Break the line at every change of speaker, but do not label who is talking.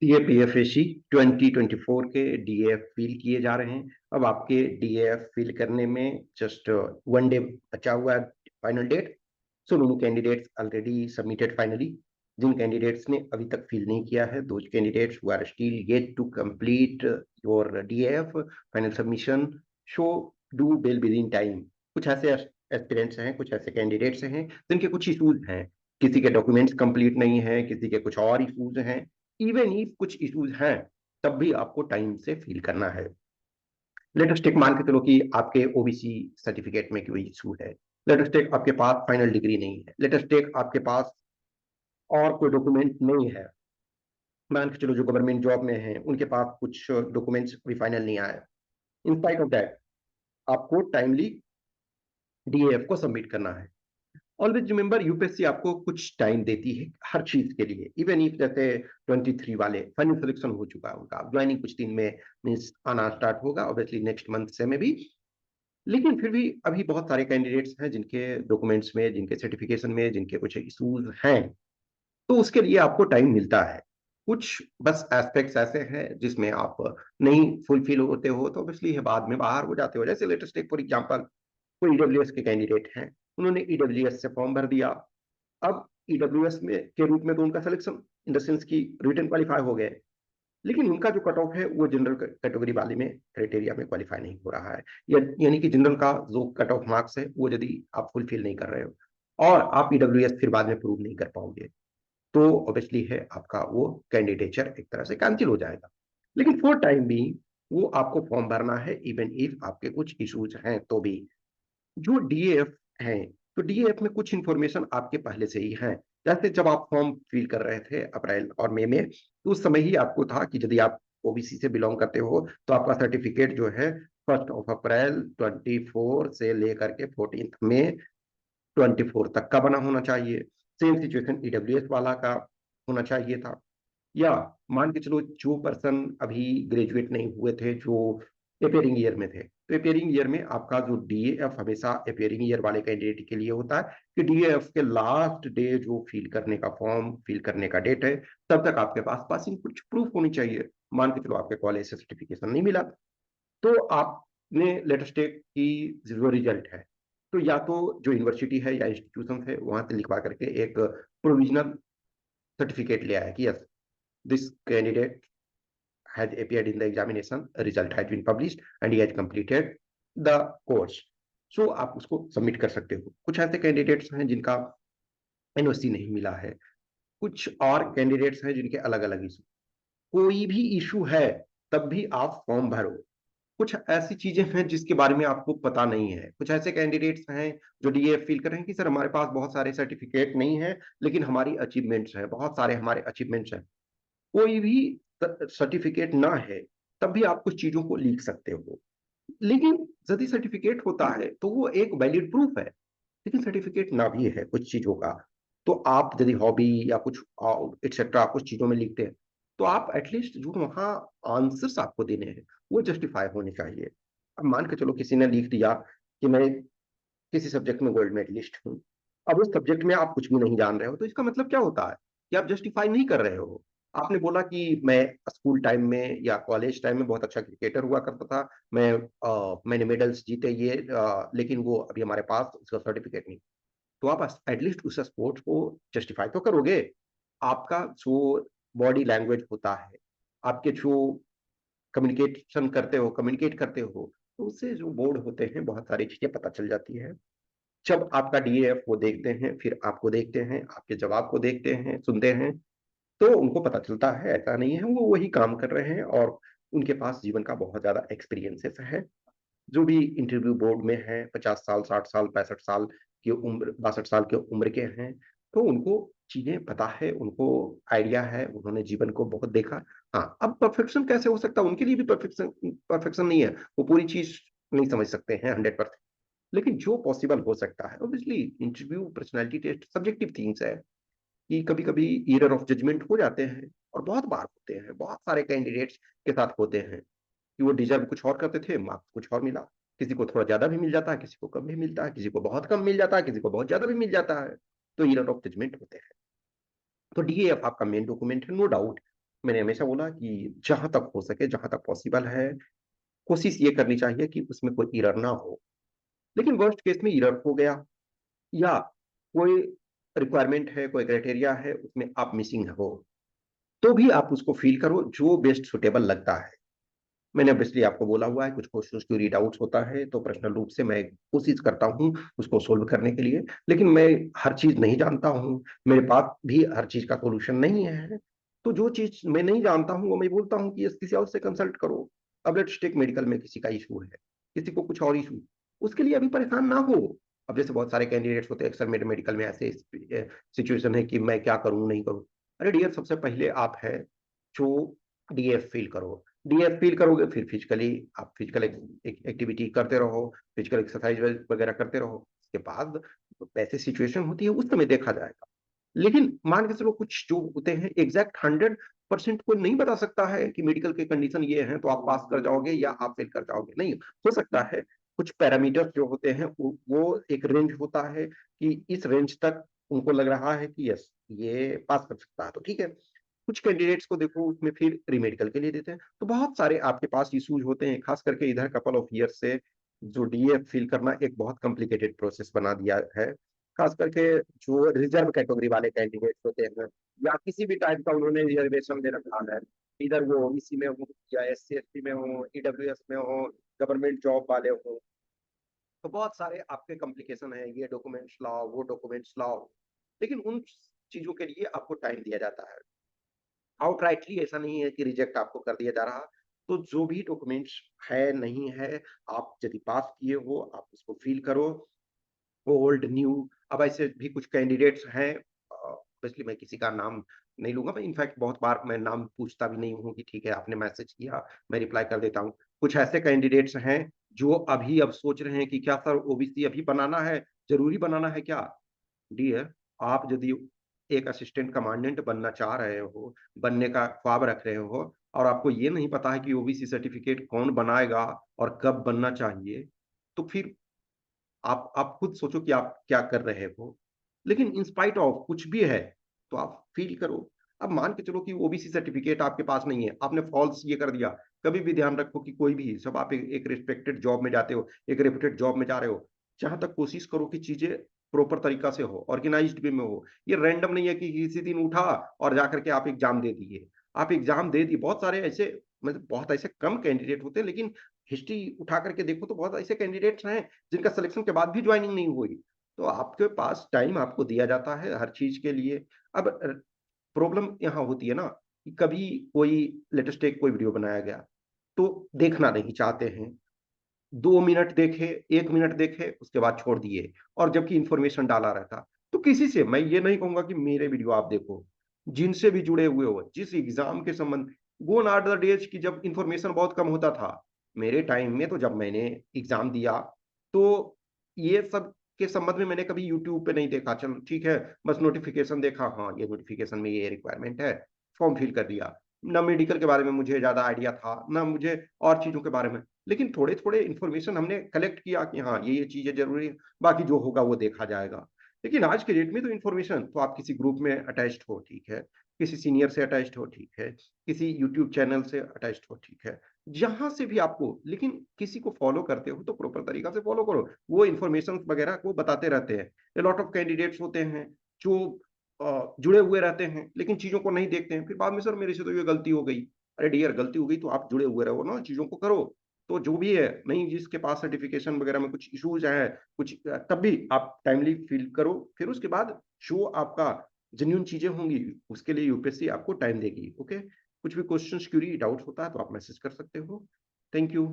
सीएपीएफएसी 2024 के डीएएफ फिल किए जा रहे हैं। अब आपके डीएएफ फिल करने में जस्ट 1 डे बचा हुआ है final date. So many candidates already submitted finally. जिन कैंडिडेट्स ने अभी तक फिल नहीं किया है, those candidates who are still yet to complete your DAF final submission, so do fill within time. कुछ ऐसे एस्पिरेंट्स हैं, कुछ ऐसे कैंडिडेट्स हैं जिनके कुछ इशूज हैं। किसी के डॉक्यूमेंट्स कंप्लीट नहीं है, किसी के कुछ और इशूज हैं। इवन इफ कुछ इश्यूज हैं, तब भी आपको टाइम से फिल करना है। लेटेस्ट टेक मान के चलो कि आपके ओबीसी सर्टिफिकेट में कोई इशू है। लेटेस्ट टेक आपके पास फाइनल डिग्री नहीं है। लेटेस्ट टेक आपके पास और कोई डॉक्यूमेंट नहीं है। मान के चलो जो गवर्नमेंट जॉब में है उनके पास कुछ डॉक्यूमेंट्स भी फाइनल नहीं आए। इन स्पाइट ऑफ दैट आपको टाइमली डीएफ को सबमिट करना है। ऑलवेज रिमेंबर, यूपीएससी आपको कुछ टाइम देती है हर चीज के लिए। इवन इफ जैसे 23 वाले फाइनल सिलेक्शन हो चुका है, उनका ज्वाइनिंग कुछ दिन में मीन्स आना स्टार्ट होगा, ऑब्वियसली नेक्स्ट मंथ से में भी। लेकिन फिर भी अभी बहुत सारे कैंडिडेट्स हैं जिनके डॉक्यूमेंट्स में, जिनके सर्टिफिकेशन में, जिनके कुछ इशूज हैं। तो उसके लिए आपको टाइम मिलता है। कुछ बस एस्पेक्ट्स ऐसे हैं जिसमें आप नहीं फुलफिल होते हो तो ऑब्वियसली है बाद में बाहर हो जाते हो। जैसे लेटेस्ट एक फॉर एग्जाम्पल, कोई ईडब्ल्यूएस के कैंडिडेट हैं, उन्होंने ईडब्ल्यूएस से फॉर्म भर दिया। अब ईडब्ल्यूएस में के रूप में तो उनका सिलेक्शन इन द सेंस की रिटर्न क्वालिफाई हो गए, लेकिन उनका जो कट ऑफ है वो जनरल कैटेगरी वाले में क्राइटेरिया में क्वालिफाई नहीं हो रहा है। यानी कि जनरल का जो कट ऑफ मार्क्स है वो यदि आप फुलफिल नहीं कर रहे हो और आप ईडब्ल्यूएस फिर बाद में प्रूव नहीं कर पाओगे, तो ऑब्वियसली है आपका वो कैंडिडेचर एक तरह से कैंसिल हो जाएगा। लेकिन फॉर टाइम भी वो आपको फॉर्म भरना है, इवन इफ आपके कुछ इश्यूज हैं तो भी। जो डीएफ है, तो डीएफ में कुछ इंफॉर्मेशन आपके पहले से ही है। जैसे जब आप फॉर्म फिल कर रहे थे अप्रैल और मई में, तो उस समय ही आपको था कि यदि आप ओबीसी से बिलोंग करते हो तो आपका सर्टिफिकेट जो है 1 अप्रैल 24 से लेकर के 14 मई 24 तक का बना होना चाहिए। सेम सिचुएशन ईडब्ल्यूएस वाला का होना चाहिए था। या मान के चलो जो पर्सन अभी ग्रेजुएट नहीं हुए थे, जो अपेयरिंग ईयर में थे, तो अपेयरिंग ईयर में आपका जो डीएएफ हमेशा अपेयरिंग ईयर वाले कैंडिडेट के लिए होता है कि डीएएफ के लास्ट डे जो फिल करने का फॉर्म फिल करने का डेट है, तब तक आपके पास पासिंग कुछ प्रूफ होनी चाहिए। मान के चलो आपके कॉलेज से सर्टिफिकेशन नहीं मिला, तो आपने लेटेस्ट की जो रिजल्ट है, तो या तो जो यूनिवर्सिटी है या इंस्टीट्यूशन है वहां से लिखवा करके एक प्रोविजनल सर्टिफिकेट ले आया कि yes, this candidate has appeared in the examination, result has been published and he has completed the course. So आप उसको सबमिट कर सकते हो। कुछ ऐसे कैंडिडेट्स हैं जिनका एनओसी नहीं मिला है, कुछ और कैंडिडेट्स हैं जिनके अलग अलग इशू। कोई भी इशू है तब भी आप फॉर्म भरो। कुछ ऐसी चीजें हैं जिसके बारे में आपको पता नहीं है। कुछ ऐसे कैंडिडेट्स हैं जो डीएफ फील कर रहे हैं कि सर हमारे पास बहुत सारे सर्टिफिकेट नहीं है, लेकिन हमारी अचीवमेंट्स हैं, बहुत सारे हमारे अचीवमेंट्स हैं। कोई भी सर्टिफिकेट ना है तब भी आप कुछ चीजों को लिख सकते हो। लेकिन यदि सर्टिफिकेट होता है तो वो एक वैलिड प्रूफ है। लेकिन सर्टिफिकेट ना भी है कुछ चीजों का, तो आप यदि हॉबी या कुछ एक्सेट्रा कुछ चीजों में लिखते हैं, तो आप एटलीस्ट जो वहाँ आंसर्स आपको देने हैं वो जस्टिफाई होने चाहिए। अब मान के चलो किसी ने लिख दिया कि मैं किसी सब्जेक्ट में गोल्ड मेडलिस्ट हूँ। अब उस सब्जेक्ट में आप कुछ भी नहीं जान रहे हो, तो इसका मतलब क्या होता है कि आप जस्टिफाई नहीं कर रहे हो। आपने बोला कि मैं स्कूल टाइम में या कॉलेज टाइम में बहुत अच्छा क्रिकेटर हुआ करता था, मैंने मेडल्स जीते ये, लेकिन वो अभी हमारे पास उसका सर्टिफिकेट नहीं। तो आप एटलीस्ट उस स्पोर्ट्स को जस्टिफाई तो करोगे। आपका जो बॉडी लैंग्वेज होता है, आपके जो कम्युनिकेशन करते हो, कम्युनिकेट करते हो, तो उससे जो बोर्ड होते हैं बहुत सारी चीजें पता चल जाती है। जब आपका डीएफ वो देखते हैं, फिर आपको देखते हैं, आपके जवाब को देखते हैं, सुनते हैं, तो उनको पता चलता है ऐसा नहीं है वो वही काम कर रहे हैं और उनके पास जीवन का बहुत ज्यादा एक्सपीरियंसेस है। जो भी इंटरव्यू बोर्ड में है 50 साल, 60 साल, 65 साल की उम्र, 62 साल की उम्र के हैं, तो उनको चीजें पता है, उनको आइडिया है, उन्होंने जीवन को बहुत देखा। हाँ, अब परफेक्शन कैसे हो सकता है, उनके लिए भी परफेक्शन परफेक्शन नहीं है, वो पूरी चीज नहीं समझ सकते हैं 100%। लेकिन जो पॉसिबल हो सकता है, obviously interview, personality test subjective things है कि कभी कभी एरर ऑफ जजमेंट हो जाते हैं, और बहुत बार होते हैं, बहुत सारे कैंडिडेट्स के साथ होते हैं कि वो डिजर्व कुछ और करते थे, मार्क्स कुछ और मिला। किसी को थोड़ा ज्यादा भी मिल जाता है, किसी को कम भी मिलता है, किसी को बहुत कम मिल जाता है, किसी को बहुत ज्यादा भी मिल जाता है। तो एरर ऑफ जजमेंट होते हैं। तो डीएएफ आपका मेन डॉक्यूमेंट है, नो डाउट। मैंने हमेशा बोला कि जहां तक हो सके, जहां तक पॉसिबल है, कोशिश ये करनी चाहिए कि उसमें कोई एरर ना हो। लेकिन वर्स्ट केस में एरर हो गया, या कोई रिक्वायरमेंट है, कोई क्राइटेरिया है, उसमें आप मिसिंग हो, तो भी आप उसको फील करो जो बेस्ट सुटेबल लगता है। मैंने ऑब्वियसली आपको बोला हुआ है, कुछ क्वेश्चंस क्यूरी डाउट्स होता है तो पर्सनल रूप से मैं कोशिश करता हूँ उसको सोल्व करने के लिए। लेकिन मैं हर चीज नहीं जानता हूँ, मेरे पास भी हर चीज का सोल्यूशन नहीं है। तो जो चीज मैं नहीं जानता हूँ वो मैं बोलता हूँ कि किसी और से कंसल्ट करो। अब लेट्स टेक मेडिकल में किसी का इशू है, किसी को कुछ और इशू, उसके लिए अभी परेशान ना हो। अब जैसे बहुत सारे कैंडिडेट्स होते हैं अक्सर मेरे मेडिकल में, ऐसे सिचुएशन है कि मैं क्या करूँ नहीं करूँ। अरे डियर, सबसे पहले आप है जो डीएफ फील करो। डीएफ फील करोगे फिर फिजिकली आप फिजिकल एक्टिविटी करते रहो, फिजिकल एक्सरसाइज वगैरह करते रहो। उसके बाद वैसे सिचुएशन होती है उस समय देखा जाएगा। लेकिन मान के चलो कुछ जो होते हैं एग्जैक्ट 100% कोई नहीं बता सकता है कि मेडिकल के कंडीशन ये हैं तो आप पास कर जाओगे या आप फेल कर जाओगे, नहीं हो सकता है। कुछ पैरामीटर्स जो होते हैं वो एक रेंज होता है कि इस रेंज तक उनको लग रहा है कि यस ये पास कर सकता है तो ठीक है। कुछ कैंडिडेट्स को देखो उसमें फिर रीमेडिकल के लिए देते हैं। तो बहुत सारे आपके पास इश्यूज होते हैं, खास करके इधर कपल ऑफ ईयर से जो डीएफ फिल करना एक बहुत कॉम्प्लिकेटेड प्रोसेस बना दिया है। खास करके जो रिजर्व कैटेगरी वाले कैंडिडेट्स होते हैं, या किसी भी टाइप का उन्होंने रिजर्वेशन दे रखा है, इधर वो ओबीसी में हो या एससी एसटी में हो, ईडब्ल्यूएस में हो, गवर्नमेंट जॉब वाले हो, तो बहुत सारे आपके कॉम्प्लिकेशन है, ये डॉक्यूमेंट्स लाओ वो डॉक्यूमेंट्स लाओ। लेकिन उन चीजों के लिए आपको टाइम दिया जाता है। आउटराइटली ऐसा नहीं है कि रिजेक्ट आपको कर दिया जा रहा। तो जो भी डॉक्यूमेंट्स है नहीं है, आप यदि पास किए हो आप उसको फिल करो, ओल्ड न्यू। अब ऐसे भी कुछ कैंडिडेट्स हैं, ऑब्वियसली मैं किसी का नाम नहीं लूंगा, मैं इनफैक्ट बहुत बार मैं नाम पूछता भी नहीं हूँ कि ठीक है आपने मैसेज किया मैं रिप्लाई कर देता हूँ। कुछ ऐसे कैंडिडेट्स हैं जो अभी अब सोच रहे हैं कि क्या सर ओबीसी अभी बनाना है, जरूरी बनाना है क्या। डियर, आप यदि एक असिस्टेंट कमांडेंट बनना चाह रहे हो, बनने का ख्वाब रख रहे हो, और आपको ये नहीं पता है कि ओबीसी सर्टिफिकेट कौन बनाएगा और कब बनना चाहिए, तो फिर आप खुद सोचो कि आप क्या कर रहे हो। लेकिन इन स्पाइट ऑफ कुछ भी है तो आप फील करो। अब मान के चलो कि ओबीसी सर्टिफिकेट आपके पास नहीं है, आपने फॉल्स ये कर दिया। कभी भी ध्यान रखो कि कोई भी जब आप एक रिस्पेक्टेड जॉब में जाते हो, एक रेपुटेड जॉब में जा रहे हो, जहां तक कोशिश करो कि चीजें प्रॉपर तरीका से हो, ऑर्गेनाइज्ड वे में हो। ये रैंडम नहीं है कि किसी दिन उठा और जाकर के आप एग्जाम दे दिए। आप एग्जाम दे दिए, बहुत सारे ऐसे, मतलब बहुत ऐसे कम कैंडिडेट होते हैं, लेकिन हिस्ट्री उठा करके देखो तो बहुत ऐसे कैंडिडेट्स हैं जिनका सिलेक्शन के बाद भी ज्वाइनिंग नहीं हुई। तो आपके पास टाइम आपको दिया जाता है हर चीज के लिए। अब प्रॉब्लम यहाँ होती है ना कि कभी कोई लेटेस्ट एक कोई वीडियो बनाया गया तो देखना नहीं चाहते हैं, 2 मिनट देखे, 1 मिनट देखे उसके बाद छोड़ दिए, और जबकि इंफॉर्मेशन डाला रहता। तो किसी से मैं ये नहीं कहूंगा कि मेरे वीडियो आप देखो, जिनसे भी जुड़े हुए हो जिस एग्जाम के संबंध, गोन आर द डेज की जब इंफॉर्मेशन बहुत कम होता था। मेरे टाइम में तो जब मैंने एग्जाम दिया तो ये सब के संबंध में मैंने कभी यूट्यूब पे नहीं देखा, चल ठीक है बस नोटिफिकेशन देखा, हाँ ये नोटिफिकेशन में ये रिक्वायरमेंट है, फॉर्म फिल कर दिया। ना मेडिकल के बारे में मुझे ज्यादा आइडिया था, ना मुझे और चीजों के बारे में। लेकिन थोड़े थोड़े इन्फॉर्मेशन हमने कलेक्ट किया कि हाँ ये चीजें जरूरी है, बाकी जो होगा वो देखा जाएगा। लेकिन आज के डेट में तो इन्फॉर्मेशन तो आप किसी ग्रुप में अटैच्ड हो ठीक है, किसी सीनियर से अटैच्ड हो ठीक है, किसी यूट्यूब चैनल से अटैच्ड हो ठीक है, जहां से भी आपको, लेकिन किसी को फॉलो करते हो तो प्रॉपर तरीका से फॉलो करो। वो इन्फॉर्मेशन वगैरह को बताते रहते हैं। लॉट ऑफ कैंडिडेट्स होते हैं जो जुड़े हुए रहते हैं लेकिन चीजों को नहीं देखते हैं, फिर बाद में सर मेरे से तो ये गलती हो गई। अरे डियर, गलती हो गई तो आप जुड़े हुए रहो ना, चीजों को करो। तो जो भी है, नहीं जिसके पास सर्टिफिकेशन वगैरह में कुछ इश्यूज है कुछ, तब भी आप टाइमली फिल करो। फिर उसके बाद जो आपका जेन्युइन चीजें होंगी उसके लिए यूपीएससी आपको टाइम देगी। ओके, कुछ भी क्वेश्चन क्यूरी डाउट होता है तो आप मैसेज कर सकते हो। Thank you.